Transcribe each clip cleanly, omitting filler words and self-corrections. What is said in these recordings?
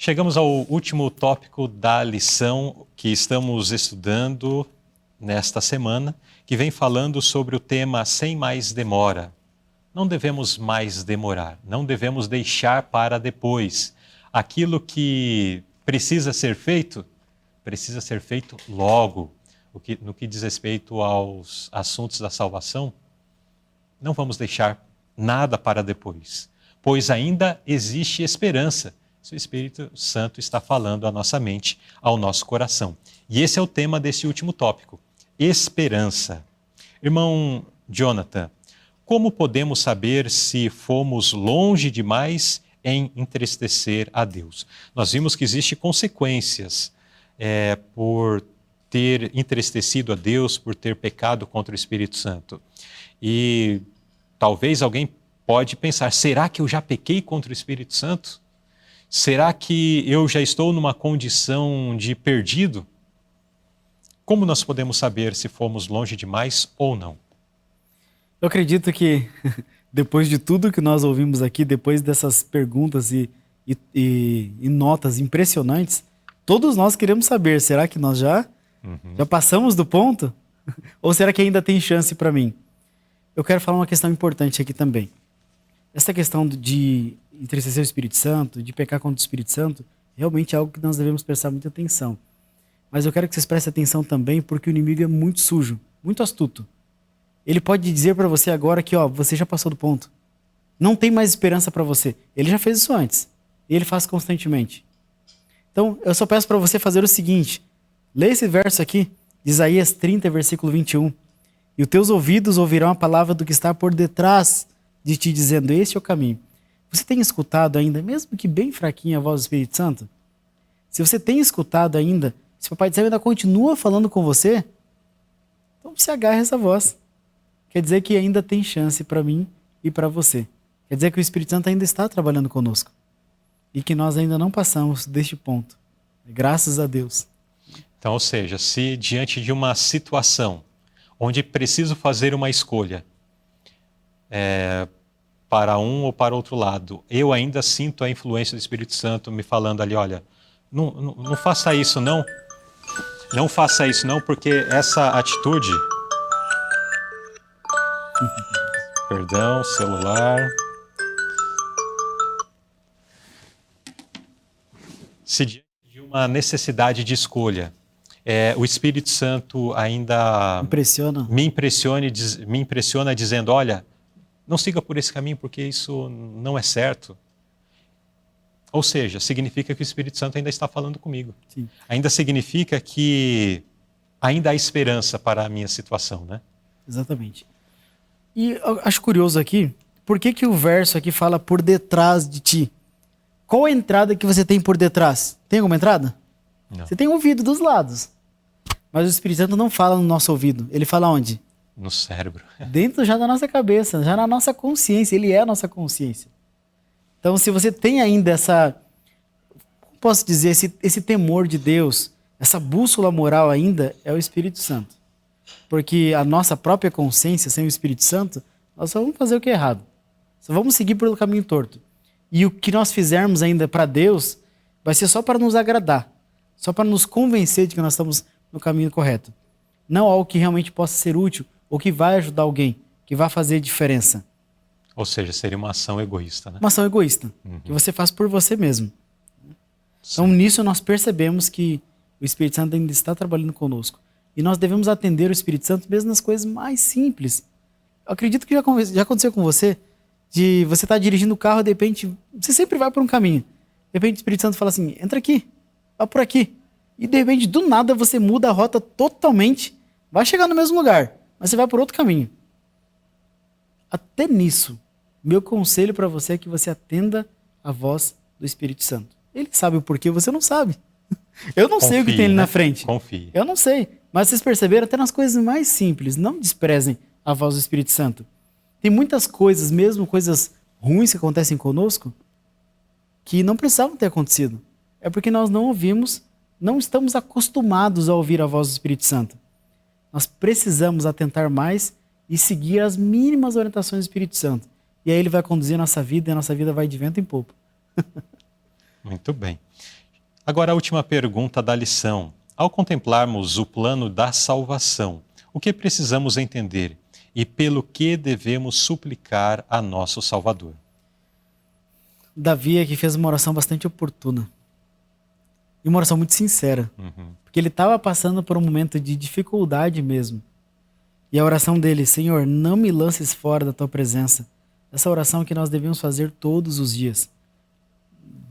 Chegamos ao último tópico da lição que estamos estudando nesta semana, que vem falando sobre o tema sem mais demora. Não devemos mais demorar, não devemos deixar para depois. Aquilo que precisa ser feito logo. No que diz respeito aos assuntos da salvação, não vamos deixar nada para depois, pois ainda existe esperança. O Espírito Santo está falando à nossa mente, ao nosso coração. E esse é o tema desse último tópico, esperança. Irmão Jonathan, como podemos saber se fomos longe demais em entristecer a Deus? Nós vimos que existem consequências por ter entristecido a Deus, por ter pecado contra o Espírito Santo. E talvez alguém pode pensar, será que eu já pequei contra o Espírito Santo? Será que eu já estou numa condição de perdido? Como nós podemos saber se fomos longe demais ou não? Eu acredito que, depois de tudo que nós ouvimos aqui, depois dessas perguntas e notas impressionantes, todos nós queremos saber, será que nós já passamos do ponto? Ou será que ainda tem chance para mim? Eu quero falar uma questão importante aqui também. Essa questão de entristecer o Espírito Santo, de pecar contra o Espírito Santo, realmente é algo que nós devemos prestar muita atenção. Mas eu quero que vocês prestem atenção também, porque o inimigo é muito sujo, muito astuto. Ele pode dizer para você agora que você já passou do ponto. Não tem mais esperança para você. Ele já fez isso antes. E ele faz constantemente. Então, eu só peço para você fazer o seguinte. Lê esse verso aqui, de Isaías 30, versículo 21. E os teus ouvidos ouvirão a palavra do que está por detrás de ti, dizendo, este é o caminho. Você tem escutado ainda, mesmo que bem fraquinha, a voz do Espírito Santo? Se você tem escutado ainda, se o Papai do Céu ainda continua falando com você, então se agarre a essa voz. Quer dizer que ainda tem chance para mim e para você. Quer dizer que o Espírito Santo ainda está trabalhando conosco. E que nós ainda não passamos deste ponto. Graças a Deus. Então, ou seja, se diante de uma situação onde preciso fazer uma escolha para um ou para outro lado, eu ainda sinto a influência do Espírito Santo me falando ali, olha, não faça isso não. Não faça isso não, porque essa atitude... Perdão, celular. Se diante de uma necessidade de escolha, o Espírito Santo ainda me impressiona dizendo, olha, não siga por esse caminho porque isso não é certo. Ou seja, significa que o Espírito Santo ainda está falando comigo. Sim. Ainda significa que ainda há esperança para a minha situação, né? Exatamente. E eu acho curioso aqui, por que o verso aqui fala por detrás de ti? Qual a entrada que você tem por detrás? Tem alguma entrada? Não. Você tem ouvido dos lados. Mas o Espírito Santo não fala no nosso ouvido. Ele fala onde? No cérebro. Dentro já da nossa cabeça, já na nossa consciência. Ele é a nossa consciência. Então, se você tem ainda como posso dizer, esse temor de Deus, essa bússola moral ainda, é o Espírito Santo. Porque a nossa própria consciência, sem o Espírito Santo, nós só vamos fazer o que é errado. Só vamos seguir pelo caminho torto. E o que nós fizermos ainda para Deus vai ser só para nos agradar. Só para nos convencer de que nós estamos no caminho correto. Não algo que realmente possa ser útil ou que vai ajudar alguém, que vai fazer diferença. Ou seja, seria uma ação egoísta, né? Uma ação egoísta, que você faz por você mesmo. Então, nisso nós percebemos que o Espírito Santo ainda está trabalhando conosco. E nós devemos atender o Espírito Santo mesmo nas coisas mais simples. Eu acredito que já aconteceu com você, de você estar dirigindo o carro e de repente, você sempre vai por um caminho. De repente o Espírito Santo fala assim, entra aqui, vai por aqui. E de repente, do nada, você muda a rota totalmente, vai chegar no mesmo lugar, mas você vai por outro caminho. Até nisso, meu conselho para você é que você atenda a voz do Espírito Santo. Ele sabe o porquê, você não sabe. Eu não sei o que tem ali na frente. Confie. Eu não sei. Mas vocês perceberam, até nas coisas mais simples, não desprezem a voz do Espírito Santo. Tem muitas coisas, mesmo coisas ruins que acontecem conosco, que não precisavam ter acontecido. É porque nós não ouvimos, não estamos acostumados a ouvir a voz do Espírito Santo. Nós precisamos atentar mais e seguir as mínimas orientações do Espírito Santo. E aí ele vai conduzir a nossa vida e a nossa vida vai de vento em popa. Muito bem. Agora a última pergunta da lição. Ao contemplarmos o plano da salvação, o que precisamos entender e pelo que devemos suplicar a nosso Salvador? Davi aqui fez uma oração bastante oportuna. E uma oração muito sincera. Porque ele estava passando por um momento de dificuldade mesmo. E a oração dele, Senhor, não me lances fora da tua presença. Essa oração que nós devemos fazer todos os dias.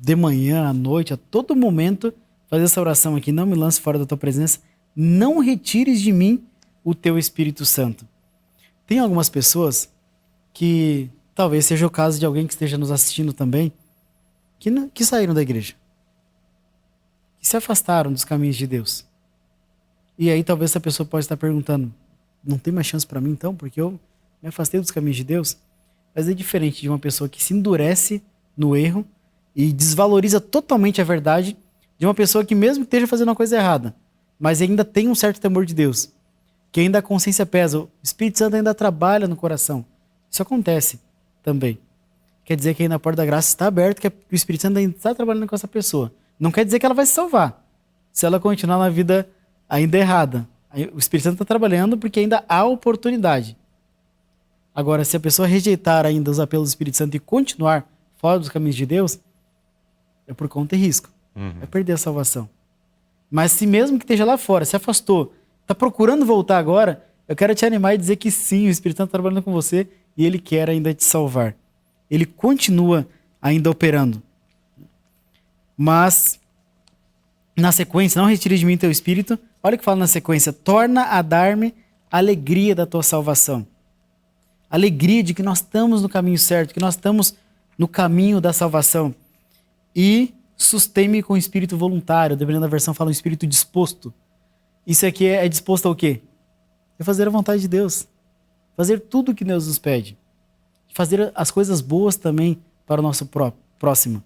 De manhã, à noite, a todo momento, fazer essa oração aqui. Não me lances fora da tua presença. Não retires de mim o teu Espírito Santo. Tem algumas pessoas que, talvez seja o caso de alguém que esteja nos assistindo também, que saíram da igreja. Que se afastaram dos caminhos de Deus. E aí talvez essa pessoa pode estar perguntando, não tem mais chance para mim então? Porque eu me afastei dos caminhos de Deus? Mas é diferente de uma pessoa que se endurece no erro e desvaloriza totalmente a verdade de uma pessoa que mesmo esteja fazendo uma coisa errada, mas ainda tem um certo temor de Deus, que ainda a consciência pesa, o Espírito Santo ainda trabalha no coração. Isso acontece também. Quer dizer que ainda a porta da graça está aberta, que o Espírito Santo ainda está trabalhando com essa pessoa. Não quer dizer que ela vai se salvar, se ela continuar na vida ainda errada. O Espírito Santo está trabalhando porque ainda há oportunidade. Agora, se a pessoa rejeitar ainda os apelos do Espírito Santo e continuar fora dos caminhos de Deus, é por conta e risco. Vai perder a salvação. Mas se mesmo que esteja lá fora, se afastou, está procurando voltar agora, eu quero te animar e dizer que sim, o Espírito Santo está trabalhando com você e ele quer ainda te salvar. Ele continua ainda operando. Mas, na sequência, não retire de mim teu Espírito. Olha o que fala na sequência. Torna a dar-me a alegria da tua salvação. Alegria de que nós estamos no caminho certo, que nós estamos no caminho da salvação. E sustém-me com o espírito voluntário. Dependendo da versão, fala um espírito disposto. Isso aqui é disposto ao quê? É fazer a vontade de Deus. Fazer tudo o que Deus nos pede. Fazer as coisas boas também para o nosso próximo.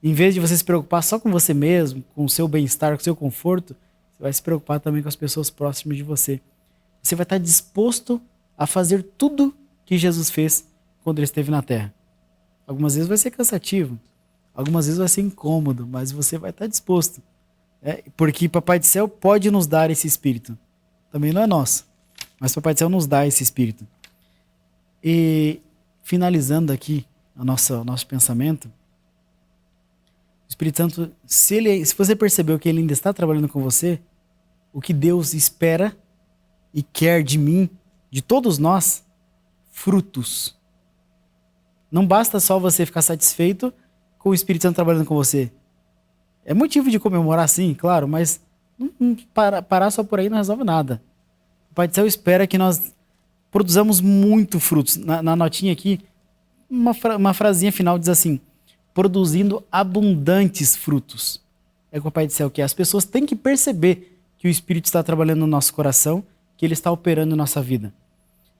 Em vez de você se preocupar só com você mesmo, com o seu bem-estar, com o seu conforto, você vai se preocupar também com as pessoas próximas de você. Você vai estar disposto a fazer tudo que Jesus fez quando ele esteve na Terra. Algumas vezes vai ser cansativo, algumas vezes vai ser incômodo, mas você vai estar disposto. Porque Papai do Céu pode nos dar esse Espírito. Também não é nosso, mas Papai do Céu nos dá esse Espírito. E finalizando aqui o nosso pensamento, o Espírito Santo, se você percebeu que ele ainda está trabalhando com você, o que Deus espera e quer de mim, de todos nós, frutos. Não basta só você ficar satisfeito com o Espírito Santo trabalhando com você. É motivo de comemorar, sim, claro, mas parar só por aí não resolve nada. O Pai do Céu espera que nós produzamos muito frutos. Na notinha aqui, uma frasinha final diz assim, produzindo abundantes frutos. É o que o Pai do Céu quer. As pessoas têm que perceber que o Espírito está trabalhando no nosso coração, que ele está operando em nossa vida.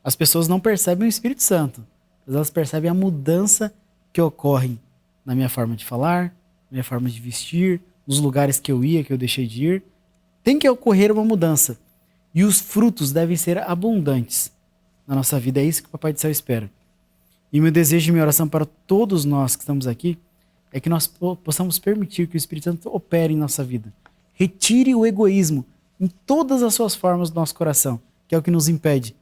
As pessoas não percebem o Espírito Santo, mas elas percebem a mudança que ocorre na minha forma de falar, na minha forma de vestir, nos lugares que eu ia, que eu deixei de ir. Tem que ocorrer uma mudança. E os frutos devem ser abundantes na nossa vida. É isso que o Papai do Céu espera. E meu desejo e minha oração para todos nós que estamos aqui é que nós possamos permitir que o Espírito Santo opere em nossa vida. Retire o egoísmo em todas as suas formas do nosso coração, que é o que nos impede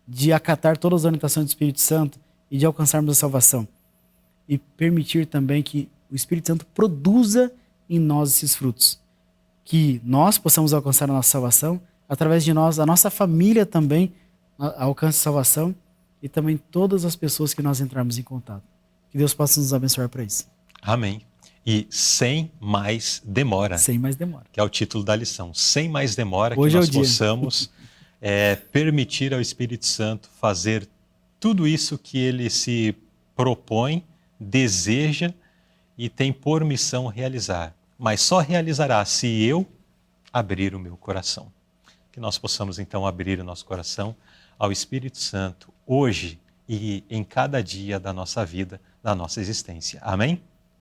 de acatar todas as orientações do Espírito Santo e de alcançarmos a salvação. E permitir também que o Espírito Santo produza em nós esses frutos. Que nós possamos alcançar a nossa salvação, através de nós, a nossa família também alcance a salvação e também todas as pessoas que nós entrarmos em contato. Que Deus possa nos abençoar para isso. Amém. E sem mais demora. Sem mais demora. Que é o título da lição. Sem mais demora, Hoje que é nós o dia. possamos permitir ao Espírito Santo fazer tudo isso que ele se propõe, deseja e tem por missão realizar. Mas só realizará se eu abrir o meu coração. Que nós possamos então abrir o nosso coração ao Espírito Santo hoje e em cada dia da nossa vida, da nossa existência. Amém?